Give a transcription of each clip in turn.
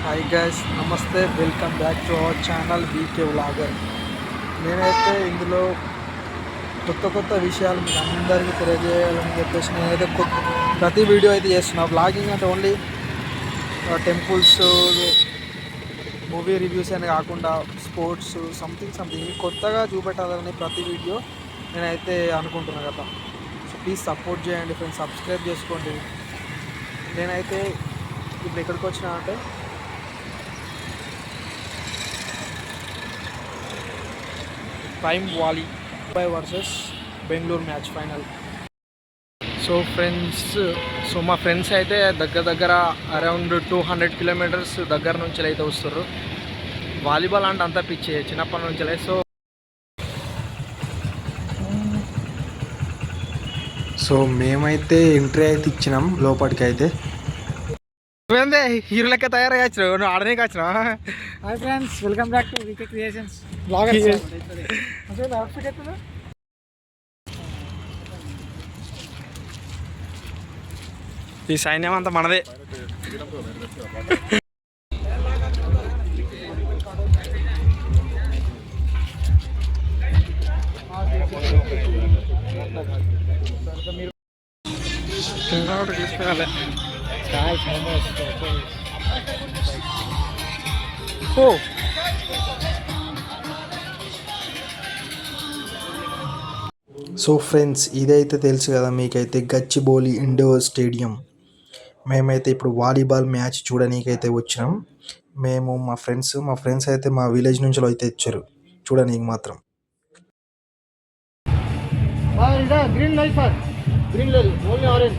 Hi guys, నమస్తే, welcome back to our channel VK vlogger. నేనైతే ఇందులో కొత్త విషయాలు మీకు అందరికీ తెలియజేయాలని చెప్పేసి నేనైతే ప్రతి వీడియో అయితే చేస్తున్నా. వ్లాగింగ్ అంటే ఓన్లీ టెంపుల్స్, మూవీ రివ్యూస్ అని కాకుండా స్పోర్ట్స్ సంథింగ్ కొత్తగా చూపెట్టాలని ప్రతి వీడియో నేనైతే అనుకుంటున్నాను కదా. సో ప్లీజ్ సపోర్ట్ చేయండి ఫ్రెండ్స్, సబ్స్క్రైబ్ చేసుకోండి. నేనైతే ఇప్పుడు ఎక్కడికి వచ్చినా అంటే prime volley Mumbai versus Bengaluru match final. So మా ఫ్రెండ్స్ అయితే దగ్గర అరౌండ్ 200 కిలోమీటర్స్ దగ్గర నుంచి అయితే వస్తారు. వాలీబాల్ అంటే అంతా పిచ్చే చిన్నప్పటి నుంచి. సో మేమైతే ఎంట్రీ అయితే ఇచ్చినాం లోపలికి. అయితే హీరో లెక్క తయారయ్యా, నువ్వు ఆడనే వచ్చినా. Hi friends, welcome back to VK creations. Outfit ఎప్పుడు ఈ సైన్యం అంతా మనదే. సో ఫ్రెండ్స్, ఇదైతే తెలుసు కదా మీకైతే, గచ్చిబౌలి ఇండోర్ స్టేడియం. మేమైతే ఇప్పుడు వాలీబాల్ మ్యాచ్ చూడనీకైతే వచ్చినాం. మేము మా ఫ్రెండ్స్ అయితే మా విలేజ్ నుంచి అయితే వచ్చారు చూడనీకి మాత్రం. గ్రీన్ లైట్ సార్, గ్రీన్ లేదు, ఓన్లీ ఆరెంజ్.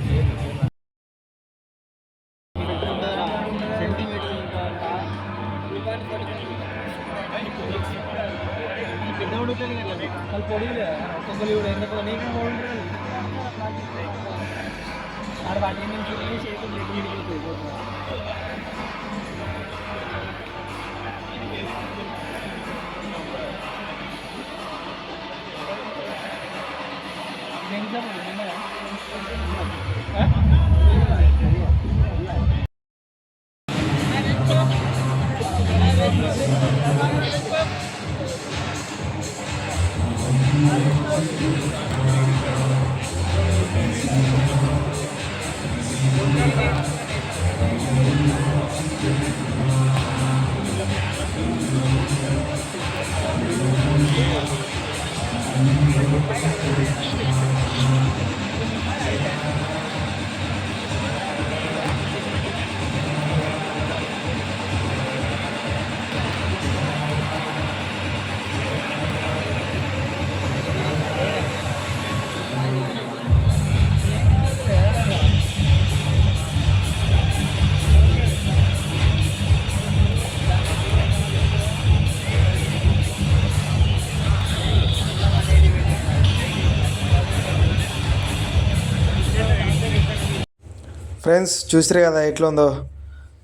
ఫ్రెండ్స్ చూసారు కదా ఎట్లా ఉందో.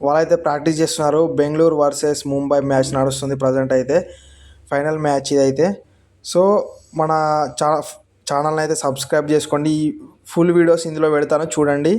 వాళ్ళైతే ప్రాక్టీస్ చేస్తున్నారు. బెంగళూరు వర్సెస్ ముంబై మ్యాచ్ నడుస్తుంది ప్రజెంట్ అయితే, ఫైనల్ మ్యాచ్ ఇదైతే. సో మన ఛానల్ని అయితే సబ్స్క్రైబ్ చేసుకోండి. ఫుల్ వీడియోస్ ఇందులో పెడతాను చూడండి.